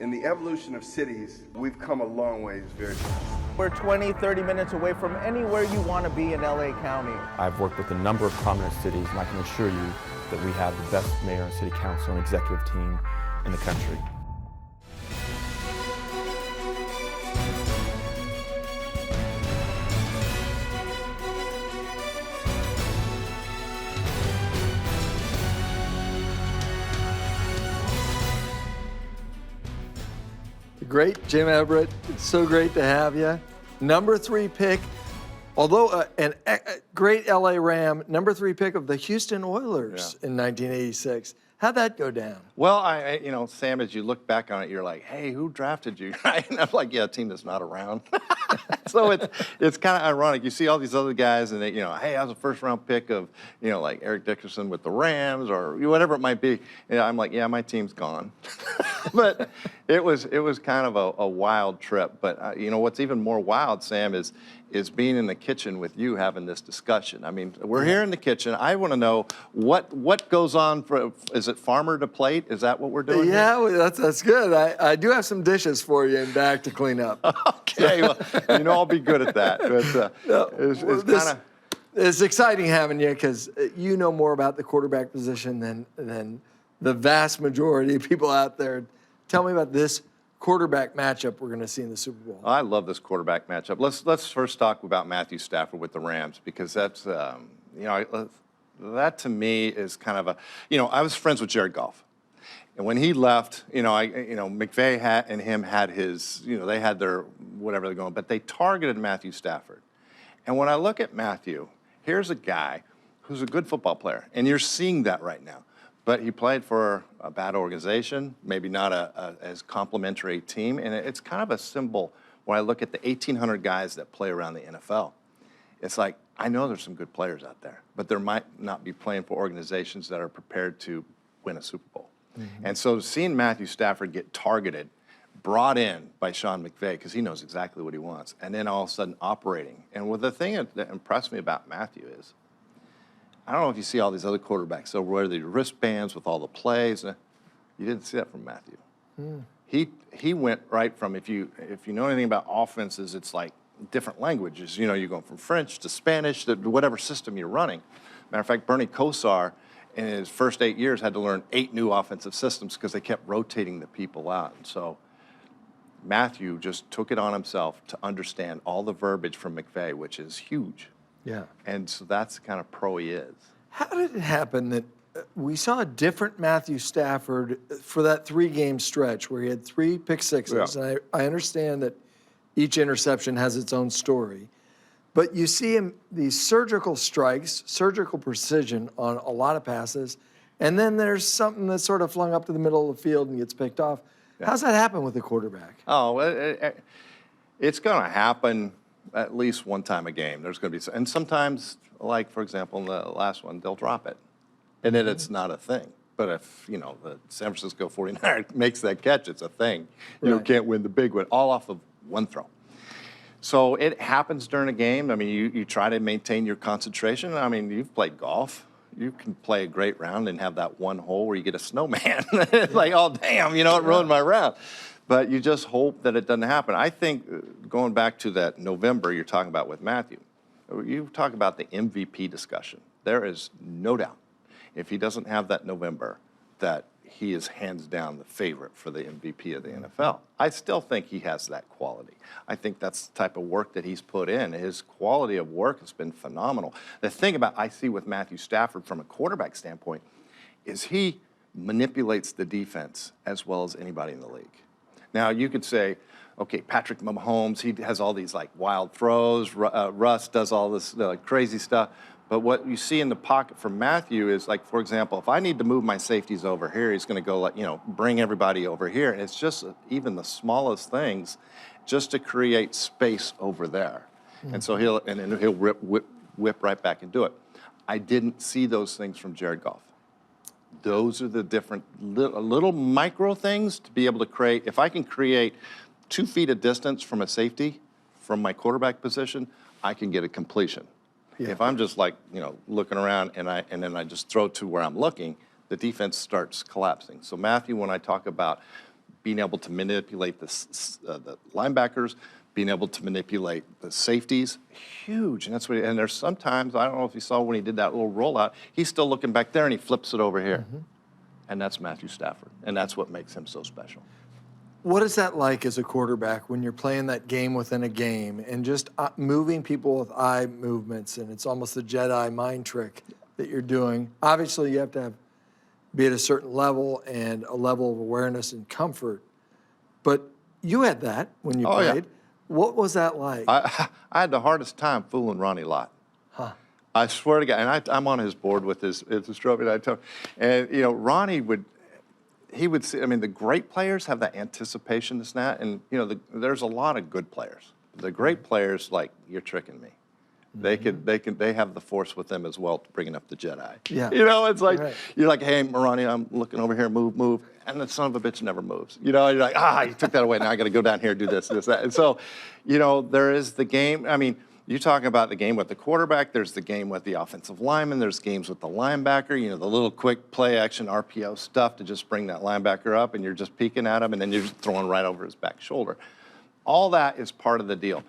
In the evolution of cities, we've come a long ways very fast. We're 20, 30 minutes away from anywhere you want to be in L.A. County. I've worked with a number of prominent cities, and I can assure you that we have the best mayor and city council and executive team in the country. Great, Jim Everett. It's so great to have you. Number 3 pick, although a great LA Ram, number 3 pick of the Houston Oilers in 1986. How'd that go down? Well, you know, Sam, as you look back on it, you're like, hey, who drafted you? And I'm like, yeah, a team that's not around. So it's kind of ironic. You see all these other guys, and they, you know, hey, I was a first-round pick of, you know, like Eric Dickerson with the Rams or whatever it might be. And I'm like, yeah, my team's gone. But it was kind of a wild trip. But you know, what's even more wild, Sam, is being in the kitchen with you having this discussion. I mean, we're here in the kitchen. I want to know what goes on. Is it farmer to plate? Is that what we're doing? Yeah, well, that's good. I do have some dishes for you in back to clean up. Okay, well, you know I'll be good at that. But it's exciting having you because you know more about the quarterback position than the vast majority of people out there. Tell me about this quarterback matchup we're going to see in the Super Bowl. I love this quarterback matchup. Let's first talk about Matthew Stafford with the Rams, because that's you know, that to me is kind of a, you know, I was friends with Jared Goff, and when he left, you know, McVay had his, you know, they had their whatever they're going, but they targeted Matthew Stafford. And when I look at Matthew, here's a guy who's a good football player, and you're seeing that right now. But he played for a bad organization, maybe not as complimentary team, and it's kind of a symbol when I look at the 1,800 guys that play around the NFL. It's like, I know there's some good players out there, but there might not be playing for organizations that are prepared to win a Super Bowl. Mm-hmm. And so seeing Matthew Stafford get targeted, brought in by Sean McVay, because he knows exactly what he wants, and then all of a sudden operating. And the thing that impressed me about Matthew is, I don't know if you see all these other quarterbacks, so wear the wristbands with all the plays. You didn't see that from Matthew. He went right from, if you know anything about offenses, it's like different languages. You know, you're going from French to Spanish to whatever system you're running. Matter of fact, Bernie Kosar, in his first 8 years, had to learn 8 new offensive systems because they kept rotating the people out. And so Matthew just took it on himself to understand all the verbiage from McVay, which is huge. Yeah. And so that's the kind of pro he is. How did it happen that we saw a different Matthew Stafford for that 3-game stretch where he had 3 pick sixes? Yeah. And I understand that each interception has its own story. But you see him, these surgical strikes, surgical precision on a lot of passes, and then there's something that's sort of flung up to the middle of the field and gets picked off. Yeah. How's that happen with a quarterback? Oh, it's going to happen at least one time a game. There's going to be, and sometimes, like, for example, in the last one, they'll drop it. And then it's not a thing. But if, you know, the San Francisco 49er makes that catch, it's a thing. You can't win the big one, all off of one throw. So it happens during a game. I mean, you try to maintain your concentration. I mean, you've played golf. You can play a great round and have that one hole where you get a snowman. It's like, oh, damn, you know, it ruined my round. But you just hope that it doesn't happen. I think, going back to that November you're talking about with Matthew, you talk about the MVP discussion. There is no doubt, if he doesn't have that November, that he is hands down the favorite for the MVP of the NFL. I still think he has that quality. I think that's the type of work that he's put in. His quality of work has been phenomenal. The thing I see with Matthew Stafford from a quarterback standpoint is he manipulates the defense as well as anybody in the league. Now, you could say, okay, Patrick Mahomes, he has all these, like, wild throws. Russ does all this crazy stuff. But what you see in the pocket from Matthew is, like, for example, if I need to move my safeties over here, he's going to go, like, you know, bring everybody over here. And it's just even the smallest things just to create space over there. Mm-hmm. And so he'll whip right back and do it. I didn't see those things from Jared Goff. Those are the different little micro things to be able to create. If I can create 2 feet of distance from a safety, from my quarterback position, I can get a completion. Yeah. If I'm just, like, you know, looking around and then I just throw to where I'm looking, the defense starts collapsing. So Matthew, when I talk about being able to manipulate the linebackers, being able to manipulate the safeties, huge. And that's what. And there's sometimes, I don't know if you saw when he did that little rollout, he's still looking back there and he flips it over here. And that's Matthew Stafford. And that's what makes him so special. What is that like as a quarterback when you're playing that game within a game and just moving people with eye movements, and it's almost the Jedi mind trick that you're doing? Obviously, you have to be at a certain level and a level of awareness and comfort. But you had that when you played. Yeah. What was that like? I had the hardest time fooling Ronnie Lott. I swear to God, and I'm on his board with his trophy. And I tell him, and you know, Ronnie would see. I mean, the great players have that anticipation to snap, and you know, there's a lot of good players. The great players, like, you're tricking me. They have the force with them as well, bringing up the Jedi. Yeah. You know, it's like you're like, hey, Ronnie, I'm looking over here, move, and the son of a bitch never moves. You know, you're like, you took that away. Now I got to go down here, do this, that, and so, you know, there is the game. I mean. You're talking about the game with the quarterback, there's the game with the offensive lineman, there's games with the linebacker, you know, the little quick play action RPO stuff to just bring that linebacker up, and you're just peeking at him, and then you're just throwing right over his back shoulder. All that is part of the deal.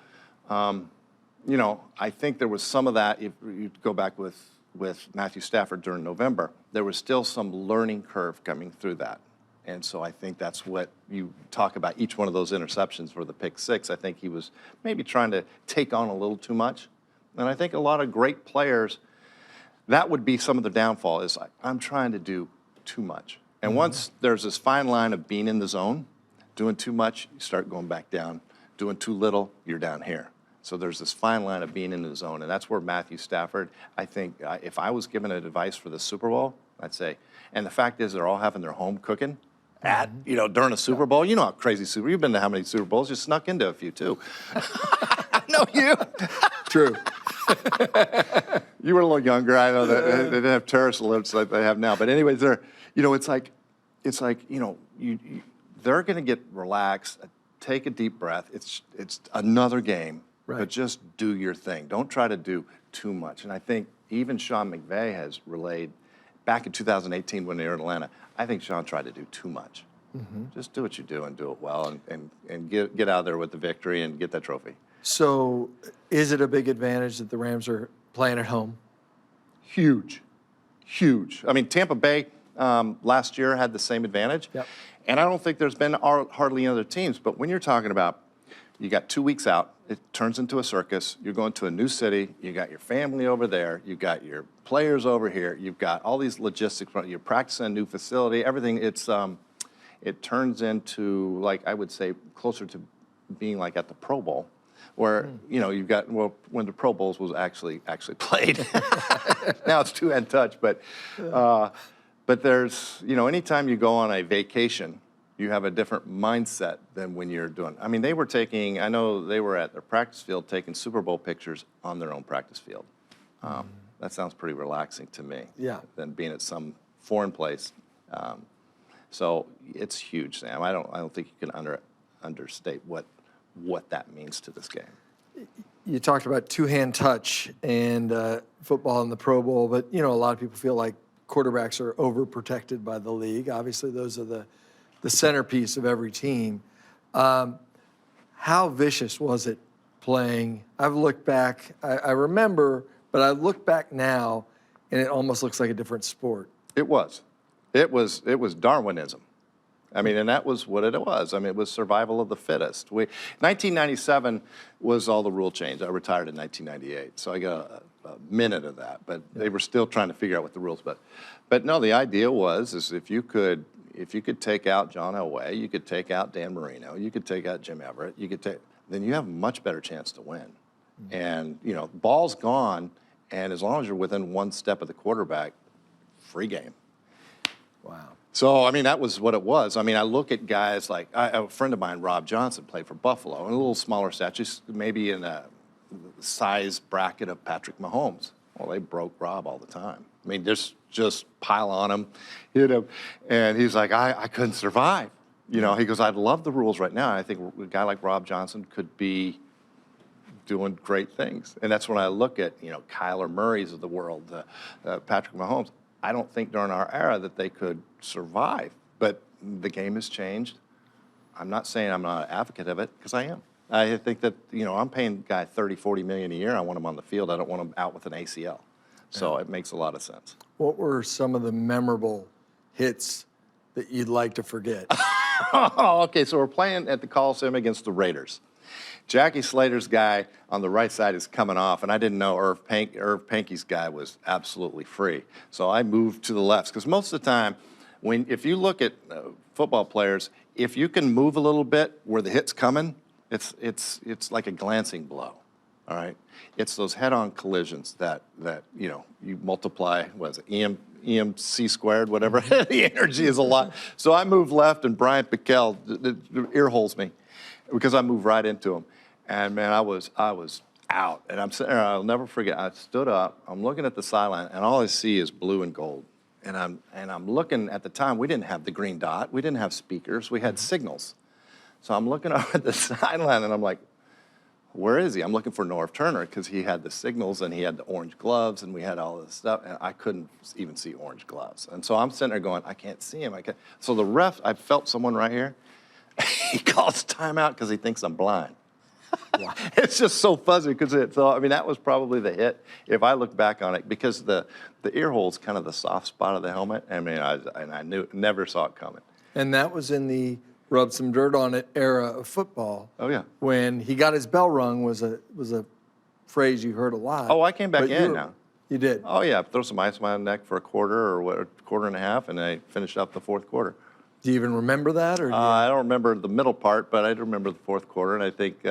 You know, I think there was some of that, if you go back with Matthew Stafford during November, there was still some learning curve coming through that. And so I think that's what you talk about, each one of those interceptions for the pick six. I think he was maybe trying to take on a little too much. And I think a lot of great players, that would be some of the downfall, is I'm trying to do too much. And once there's this fine line of being in the zone, doing too much, you start going back down. Doing too little, you're down here. So there's this fine line of being in the zone. And that's where Matthew Stafford, I think, if I was given advice for the Super Bowl, I'd say, and the fact is they're all having their home cooking, you know, during a Super Bowl. You know how crazy you've been to how many Super Bowls? You snuck into a few, too. No, you. True. You were a little younger. I know that they didn't have terrorist alerts like they have now. But anyways, they're, you know, it's like, you know, they're going to get relaxed, take a deep breath. It's another game, but just do your thing. Don't try to do too much. And I think even Sean McVay has relayed, back in 2018 when they were in Atlanta, I think Sean tried to do too much. Just do what you do and do it well, and get out there with the victory and get that trophy. So is it a big advantage that the Rams are playing at home? Huge. I mean, Tampa Bay last year had the same advantage. And I don't think there's been hardly any other teams. But when you're talking about, you got 2 weeks out, it turns into a circus. You're going to a new city. You got your family over there. You got your players over here. You've got all these logistics. You're practicing a new facility. Everything. It turns into, like, I would say, closer to being like at the Pro Bowl, where you know you've got, well, when the Pro Bowls was actually played. Now it's two-hand touch, but there's, you know, anytime you go on a vacation, you have a different mindset than when you're doing. I mean, they were taking, I know they were at their practice field taking Super Bowl pictures on their own practice field. That sounds pretty relaxing to me. Than being at some foreign place. So it's huge, Sam. I don't think you can understate what that means to this game. You talked about two-hand touch and football in the Pro Bowl, but you know, a lot of people feel like quarterbacks are overprotected by the league. Obviously, those are the centerpiece of every team. How vicious was it playing? I've looked back, I remember, but I look back now, and it almost looks like a different sport. It was Darwinism. I mean, and that was what it was. I mean, it was survival of the fittest. 1997 was all the rule change. I retired in 1998, so I got a minute of that. But they were still trying to figure out what the rules. But no, the idea is if you could take out John Elway, you could take out Dan Marino, you could take out Jim Everett, then you have a much better chance to win. And you know, ball's gone, and as long as you're within one step of the quarterback, free game. Wow. So, I mean, that was what it was. I mean, I look at guys like, a friend of mine, Rob Johnson, played for Buffalo, and a little smaller stature, maybe in a size bracket of Patrick Mahomes. Well, they broke Rob all the time. I mean, just pile on him, hit him, and he's like, I couldn't survive. You know, he goes, I'd love the rules right now. I think a guy like Rob Johnson could be doing great things. And that's when I look at, you know, Kyler Murray's of the world, Patrick Mahomes. I don't think during our era that they could survive, but the game has changed. I'm not saying I'm not an advocate of it, because I am. I think that, I'm paying a guy $30, $40 million a year. I want him on the field. I don't want him out with an ACL. So it makes a lot of sense. What were some of the memorable hits that you'd like to forget? Okay, so we're playing at the Coliseum against the Raiders. Jackie Slater's guy on the right side is coming off, and I didn't know Irv Pankey's guy was absolutely free. So I moved to the left, because most of the time, if you look at football players, if you can move a little bit where the hit's coming, it's like a glancing blow. All right, it's those head-on collisions that you multiply. What is it? EMC squared, whatever. The energy is a lot. So I moved left, and Brian Piquel the ear holes me because I moved right into him. And man, I was out. And I'm sitting there. I'll never forget. I stood up. I'm looking at the sideline, and all I see is blue and gold. And I'm looking at the time. We didn't have the green dot. We didn't have speakers. We had signals. So I'm looking up at the sideline, and I'm like, where is he? I'm looking for Norv Turner, because he had the signals and he had the orange gloves and we had all this stuff, and I couldn't even see orange gloves. And so I'm sitting there going, I can't see him. So the ref, I felt someone right here. He calls timeout because he thinks I'm blind. Wow. It's just so fuzzy that was probably the hit if I look back on it, because the ear hole's kind of the soft spot of the helmet. I mean, I never saw it coming. And that was in the rub some dirt on it era of football. Oh, yeah. When he got his bell rung was a phrase you heard a lot. Oh, I came back in now. You did? Oh, yeah. Throw some ice on my neck for a quarter or quarter and a half, and I finished up the fourth quarter. Do you even remember that? Or I don't remember the middle part, but I do remember the fourth quarter, and I think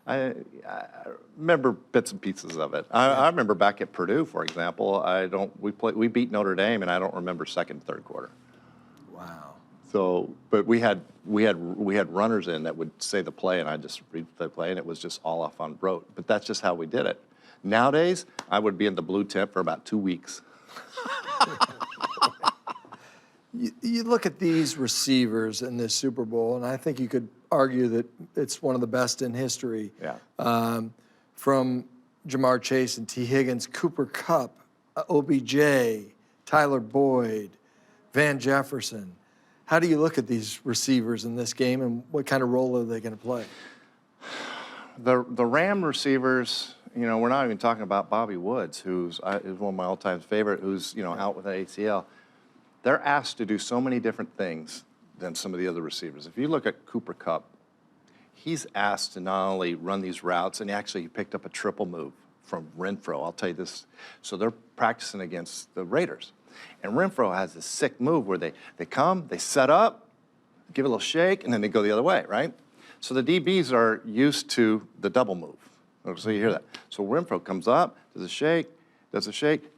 I remember bits and pieces of it. I remember back at Purdue, for example. We beat Notre Dame, and I don't remember second and third quarter. Wow. So, but we had runners in that would say the play, and I just read the play, and it was just all off on rote. But that's just how we did it. Nowadays, I would be in the blue tent for about 2 weeks. You look at these receivers in this Super Bowl, and I think you could argue that it's one of the best in history. Yeah. From Jamar Chase and T. Higgins, Cooper Kupp, OBJ, Tyler Boyd, Van Jefferson. How do you look at these receivers in this game, and what kind of role are they going to play? The Ram receivers, we're not even talking about Bobby Woods, who's one of my all-time favorite, who's out with an ACL. They're asked to do so many different things than some of the other receivers. If you look at Cooper Kupp, he's asked to not only run these routes, and he picked up a triple move from Renfro. I'll tell you this. So they're practicing against the Raiders. And Renfro has this sick move where they come, they set up, give it a little shake, and then they go the other way, right? So the DBs are used to the double move. So you hear that. So Renfro comes up, does a shake,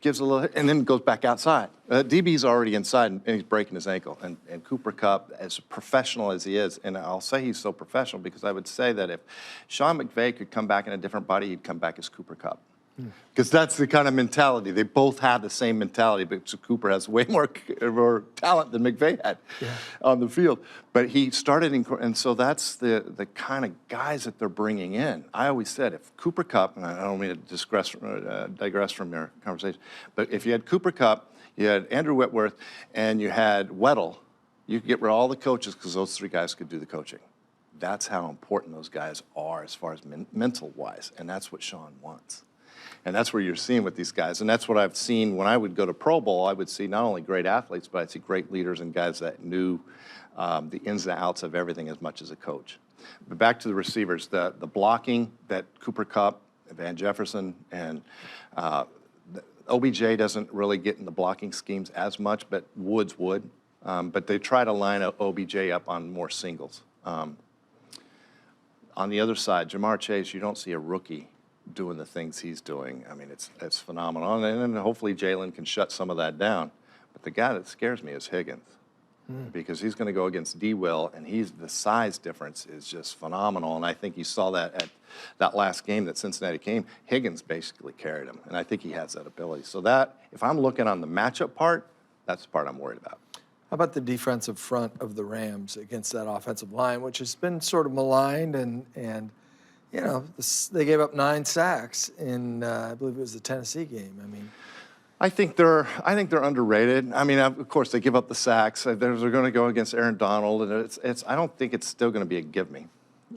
gives a little, and then goes back outside. DB's already inside, and he's breaking his ankle. And Cooper Kupp, as professional as he is, and I'll say he's so professional because I would say that if Sean McVay could come back in a different body, he'd come back as Cooper Kupp. Because that's the kind of mentality. They both have the same mentality, but Cooper has way more talent than McVay had on the field. But he started, and so that's the kind of guys that they're bringing in. I always said, if Cooper Kupp, and I don't mean to digress from your conversation, but if you had Cooper Kupp, you had Andrew Whitworth, and you had Weddle, you could get rid of all the coaches because those three guys could do the coaching. That's how important those guys are as far as mental-wise, and that's what Sean wants. And that's where you're seeing with these guys. And that's what I've seen when I would go to Pro Bowl. I would see not only great athletes, but I'd see great leaders and guys that knew the ins and outs of everything as much as a coach. But back to the receivers, the blocking that Cooper Kupp, Van Jefferson, and OBJ doesn't really get in the blocking schemes as much, but Woods would. But they try to line up OBJ up on more singles. On the other side, Jamar Chase, you don't see a rookie doing the things he's doing. I mean, it's phenomenal. And then hopefully Jalen can shut some of that down. But the guy that scares me is Higgins. Because he's going to go against D-Will, and the size difference is just phenomenal. And I think you saw that at that last game that Cincinnati came. Higgins basically carried him, and I think he has that ability. So that, if I'm looking on the matchup part, that's the part I'm worried about. How about the defensive front of the Rams against that offensive line, which has been sort of maligned and they gave up 9 sacks in, I believe it was the Tennessee game. I mean, I think they're underrated. I mean, of course, they give up the sacks. They're going to go against Aaron Donald, and I don't think it's still going to be a give me.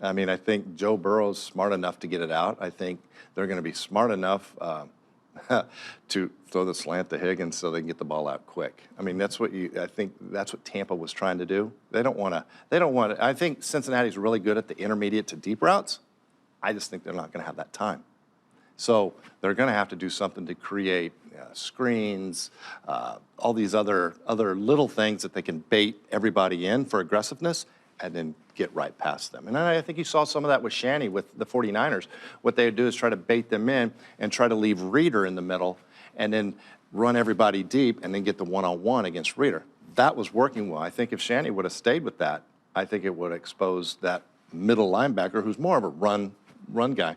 I mean, I think Joe Burrow's smart enough to get it out. I think they're going to be smart enough to throw the slant to Higgins so they can get the ball out quick. I mean, I think that's what Tampa was trying to do. They don't want to. I think Cincinnati's really good at the intermediate to deep routes. I just think they're not going to have that time. So they're going to have to do something to create screens, all these other little things that they can bait everybody in for aggressiveness and then get right past them. And I think you saw some of that with Shanny with the 49ers. What they would do is try to bait them in and try to leave Reeder in the middle and then run everybody deep and then get the one-on-one against Reeder. That was working well. I think if Shanny would have stayed with that, I think it would expose that middle linebacker who's more of a run guy,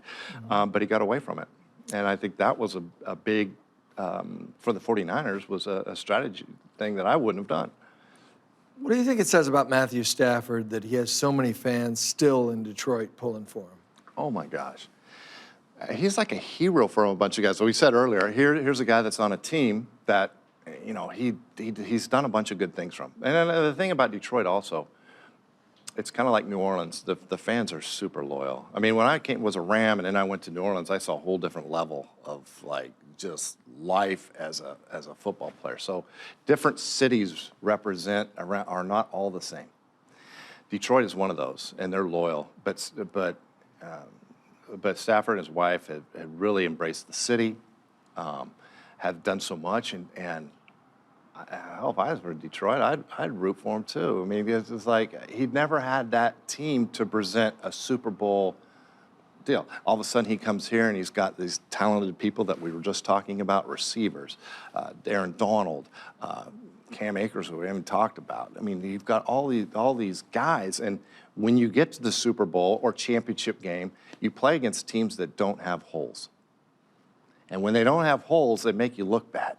but he got away from it. And I think that was a big, for the 49ers, was a strategy thing that I wouldn't have done. What do you think it says about Matthew Stafford that he has so many fans still in Detroit pulling for him? Oh, my gosh. He's like a hero for a bunch of guys. So we said earlier, here's a guy that's on a team that, you know, he's done a bunch of good things from. And the thing about Detroit also, it's kind of like New Orleans. The fans are super loyal. I mean, when I was a Ram and then I went to New Orleans, I saw a whole different level of like just life as a football player. So different cities are not all the same. Detroit is one of those, and they're loyal. But Stafford and his wife had really embraced the city, have done so much, and if I was from Detroit, I'd root for him too. I mean, it's like he'd never had that team to present a Super Bowl deal. All of a sudden, he comes here and he's got these talented people that we were just talking about, receivers, Aaron Donald, Cam Akers, who we haven't talked about. I mean, you've got all these guys, and when you get to the Super Bowl or championship game, you play against teams that don't have holes. And when they don't have holes, they make you look bad.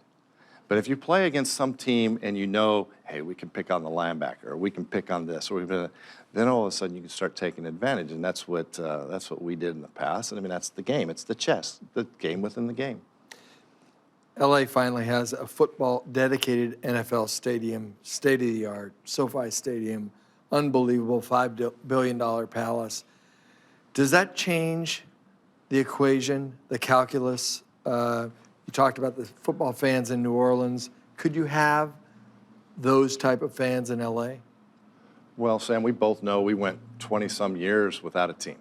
But if you play against some team and you know, hey, we can pick on the linebacker, or we can pick on this, or then all of a sudden you can start taking advantage, and that's what we did in the past. And I mean, that's the game. It's the chess, the game within the game. L.A. finally has a football dedicated NFL stadium, state of the art, SoFi Stadium, unbelievable $5 billion palace. Does that change the equation, the calculus? You talked about the football fans in New Orleans. Could you have those type of fans in L.A.? Well, Sam, we both know we went 20-some years without a team.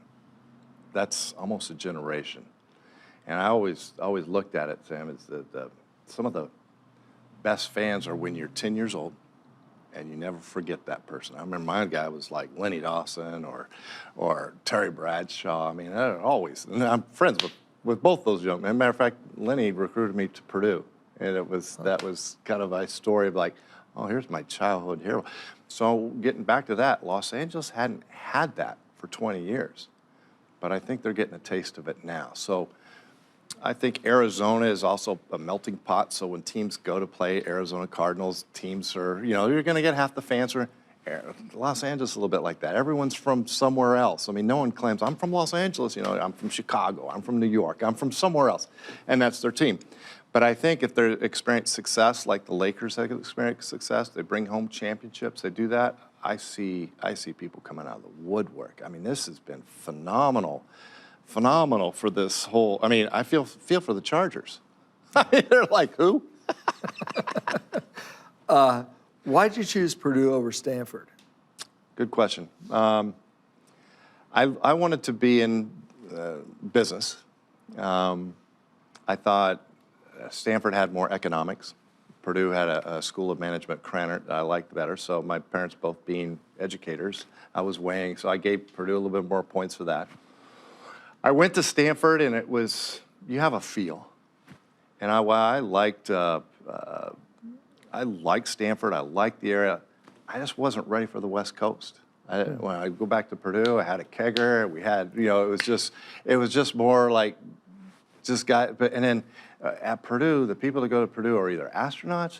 That's almost a generation. And I always looked at it, Sam, as some of the best fans are when you're 10 years old and you never forget that person. I remember my guy was like Lenny Dawson or Terry Bradshaw. I mean, and I'm friends with both those young men. Matter of fact, Lenny recruited me to Purdue, and that was kind of my story of like, oh, here's my childhood hero. So getting back to that, Los Angeles hadn't had that for 20 years, but I think they're getting a taste of it now. So I think Arizona is also a melting pot. So when teams go to play Arizona Cardinals, teams are, you're going to get half the fans are. Los Angeles is a little bit like that. Everyone's from somewhere else. I mean, no one claims, I'm from Los Angeles, I'm from Chicago, I'm from New York, I'm from somewhere else. And that's their team. But I think if they experience success, like the Lakers have experienced success, they bring home championships, they do that, I see people coming out of the woodwork. I mean, this has been phenomenal for this whole, I mean, I feel for the Chargers. I mean, they're like, who? Why'd you choose Purdue over Stanford? Good question. I wanted to be in business. I thought Stanford had more economics. Purdue had a school of management credit that I liked better. So my parents both being educators, I was weighing. So I gave Purdue a little bit more points for that. I went to Stanford, and it was, you have a feel. And I liked Stanford. I liked the area. I just wasn't ready for the West Coast. When I go back to Purdue, I had a kegger. We had, it was just more like and then at Purdue, the people that go to Purdue are either astronauts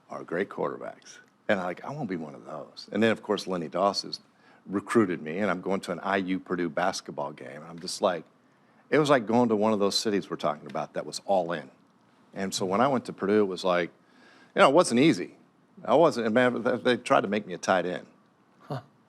or great quarterbacks. And I want to be one of those. And then, of course, Lenny Dawson recruited me, and I'm going to an IU Purdue basketball game. And I'm just like, it was like going to one of those cities we're talking about that was all in. And so when I went to Purdue, it was like, it wasn't easy. I wasn't, man, they tried to make me a tight end.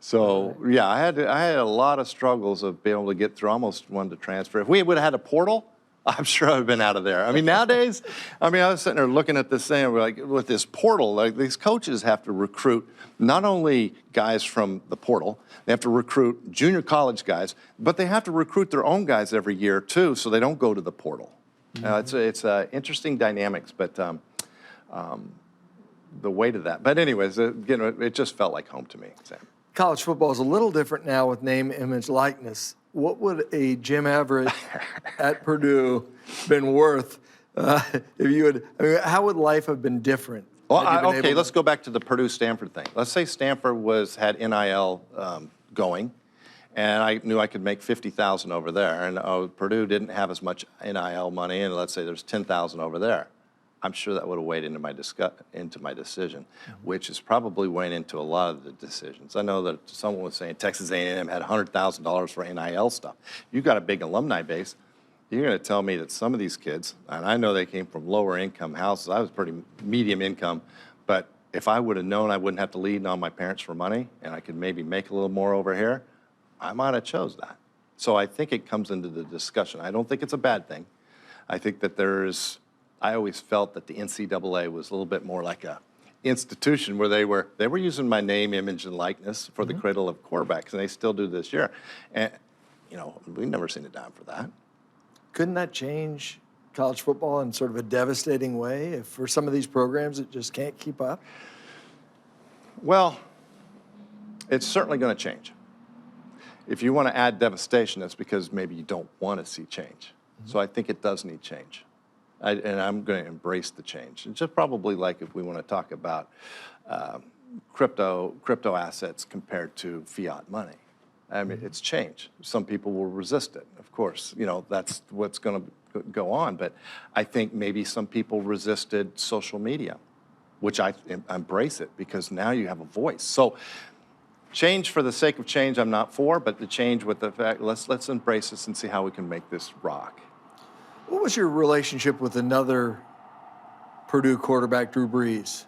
So, yeah, I had a lot of struggles of being able to get through. I almost wanted to transfer. If we would have had a portal, I'm sure I'd have been out of there. I mean, nowadays, I was sitting there looking at this thing, like, with this portal, like, these coaches have to recruit not only guys from the portal, they have to recruit junior college guys, but they have to recruit their own guys every year, too, so they don't go to the portal. It's interesting dynamics, but the weight of that. But anyways, it just felt like home to me, Sam. College football is a little different now with name, image, likeness. What would a Jim Everett at Purdue been worth if you had? How would life have been different? Well, okay, let's go back to the Purdue-Stanford thing. Let's say Stanford had NIL going, and I knew I could make $50,000 over there, and Purdue didn't have as much NIL money, and let's say there's $10,000 over there. I'm sure that would have weighed into my decision, which is probably weighing into a lot of the decisions. I know that someone was saying Texas A&M had $100,000 for NIL stuff. You've got a big alumni base. You're going to tell me that some of these kids, and I know they came from lower income houses. I was pretty medium income, but if I would have known I wouldn't have to lean on my parents for money and I could maybe make a little more over here, I might have chose that. So I think it comes into the discussion. I don't think it's a bad thing. I think that I always felt that the NCAA was a little bit more like a institution where they were using my name, image, and likeness for the cradle of quarterbacks, and they still do this year. And, we've never seen a dime for that. Couldn't that change college football in sort of a devastating way if for some of these programs it just can't keep up? Well, it's certainly going to change. If you want to add devastation, that's because maybe you don't want to see change. So I think it does need change. And I'm going to embrace the change. It's just probably like if we want to talk about crypto assets compared to fiat money. I mean, it's change. Some people will resist it, of course. That's what's going to go on. But I think maybe some people resisted social media, which I embrace it because now you have a voice. So change for the sake of change, I'm not for, but the change with the fact, let's embrace this and see how we can make this rock. What was your relationship with another Purdue quarterback, Drew Brees?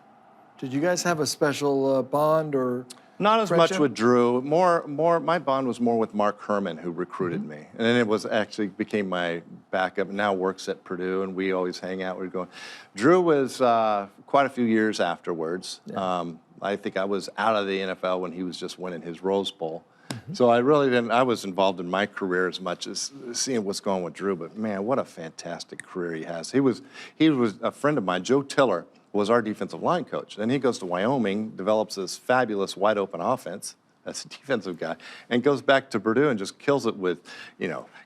Did you guys have a special bond or Not as friendship? much with Drew. My bond was more with Mark Herman, who recruited me. And then it was actually became my backup, now works at Purdue, and we always hang out. We're going. Drew was quite a few years afterwards. Yeah. I think I was out of the NFL when he was just winning his Rose Bowl. So I really didn't, I was involved in my career as much as seeing what's going on with Drew, but man, what a fantastic career he has. He was a friend of mine. Joe Tiller was our defensive line coach. Then he goes to Wyoming, develops this fabulous wide open offense. That's a defensive guy, and goes back to Purdue and just kills it with,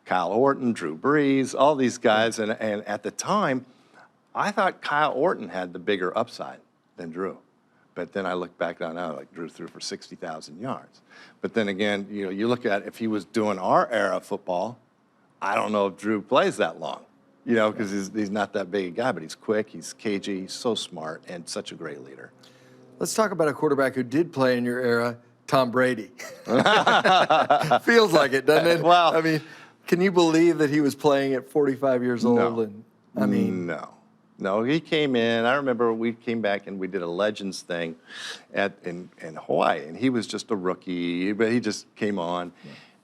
Kyle Orton, Drew Brees, all these guys. And at the time, I thought Kyle Orton had the bigger upside than Drew. But then I look back now, like Drew threw for 60,000 yards. But then again, you look at if he was doing our era of football, I don't know if Drew plays that long, because he's not that big a guy, but he's quick, he's cagey, he's so smart, and such a great leader. Let's talk about a quarterback who did play in your era, Tom Brady. Feels like it, doesn't it? Well, I mean, can you believe that he was playing at 45 years old? No. No, he came in. I remember we came back and we did a Legends thing in Hawaii, and he was just a rookie, but he just came on,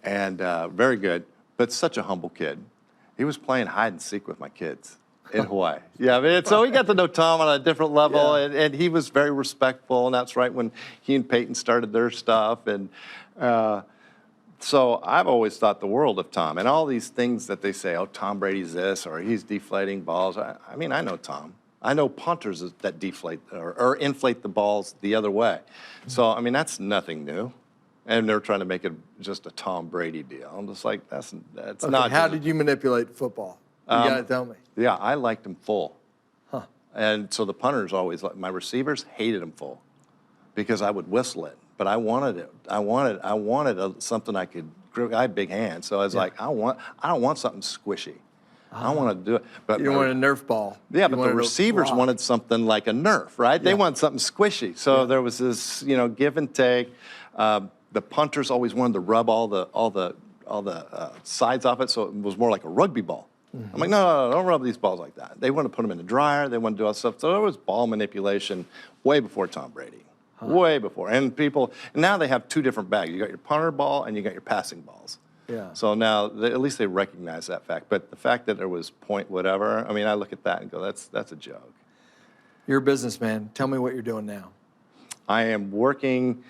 and very good, but such a humble kid. He was playing hide and seek with my kids in Hawaii. Yeah, so we got to know Tom on a different level, and he was very respectful, and that's right when he and Peyton started their stuff, and so I've always thought the world of Tom, and all these things that they say, oh, Tom Brady's this, or he's deflating balls. I know Tom. I know punters that deflate or inflate the balls the other way. So, that's nothing new. And they're trying to make it just a Tom Brady deal. I'm just like, that's okay, not. How did you manipulate football? You got to tell me. Yeah, I liked him full. Huh. And so the punters always, my receivers hated him full because I would whistle it. But I wanted it. I wanted something I could grip. I had big hands, so I was like, I don't want something squishy. I want to do it. But you want a Nerf ball. Yeah, but the receivers wanted something like a Nerf, right? They want something squishy. So there was this, give and take. The punters always wanted to rub all the sides off it, so it was more like a rugby ball. I'm like, no, don't rub these balls like that. They want to put them in the dryer. They want to do all this stuff. So there was ball manipulation way before Tom Brady. Way before. And now they have two different bags. You got your punter ball and you got your passing balls. Yeah. So now, at least they recognize that fact. But the fact that there was point whatever, I mean, I look at that and go, that's a joke. You're a businessman. Tell me what you're doing now. I am working,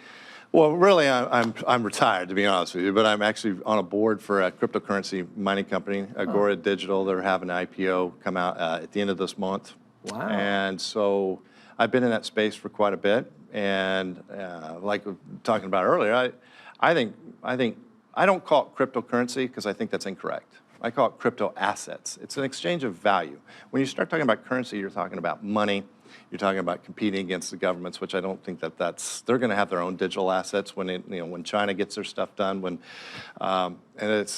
well, really, I'm retired, to be honest with you, but I'm actually on a board for a cryptocurrency mining company, Agora Digital. They're having an IPO come out at the end of this month. Wow. And so I've been in that space for quite a bit. And like we were talking about earlier, I think I don't call it cryptocurrency because I think that's incorrect. I call it crypto assets. It's an exchange of value. When you start talking about currency, you're talking about money. You're talking about competing against the governments, which I don't think they're going to have their own digital assets when China gets their stuff done. And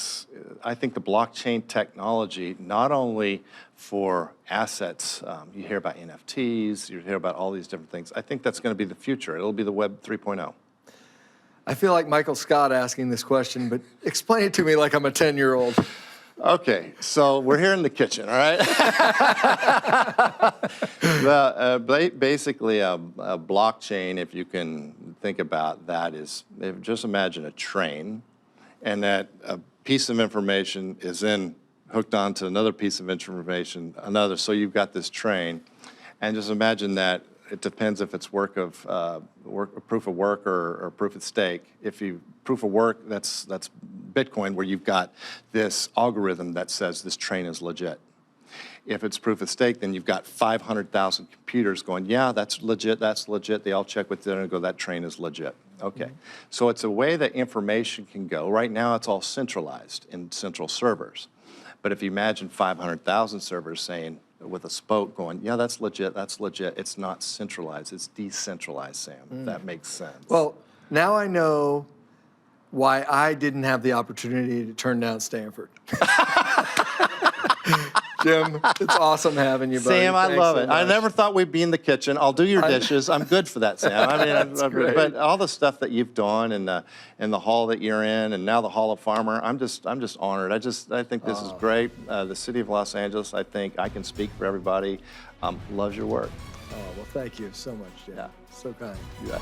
I think the blockchain technology, not only for assets, you hear about NFTs, you hear about all these different things. I think that's going to be the future. It'll be the Web 3.0. I feel like Michael Scott asking this question, but explain it to me like I'm a 10-year-old. Okay, so we're here in the kitchen, all right? Basically, a blockchain, if you can think about that, is just imagine a train, and that a piece of information is then hooked onto another piece of information, another. So you've got this train, and just imagine that. It depends if it's proof of work or proof of stake. If you proof of work, that's Bitcoin, where you've got this algorithm that says this train is legit. If it's proof of stake, then you've got 500,000 computers going, yeah, that's legit, that's legit. They all check with it and go, that train is legit. Okay, so it's a way that information can go. Right now, it's all centralized in central servers. But if you imagine 500,000 servers saying, with a spoke going, yeah, that's legit, it's not centralized, it's decentralized, Sam, if that makes sense. Well, now I know why I didn't have the opportunity to turn down Stanford. Jim, it's awesome having you, buddy. Sam, I Thanks love so it. I much. never thought we'd be in the kitchen. I'll do your dishes. I'm good for that, Sam. I mean, great. but all the stuff that you've done and the hall that you're in, and now the Hall of Farmer, I'm just honored. I think this is great. The city of Los Angeles, I think I can speak for everybody, loves your work. Oh, well, thank you so much, Jim. Yeah. So kind. You bet.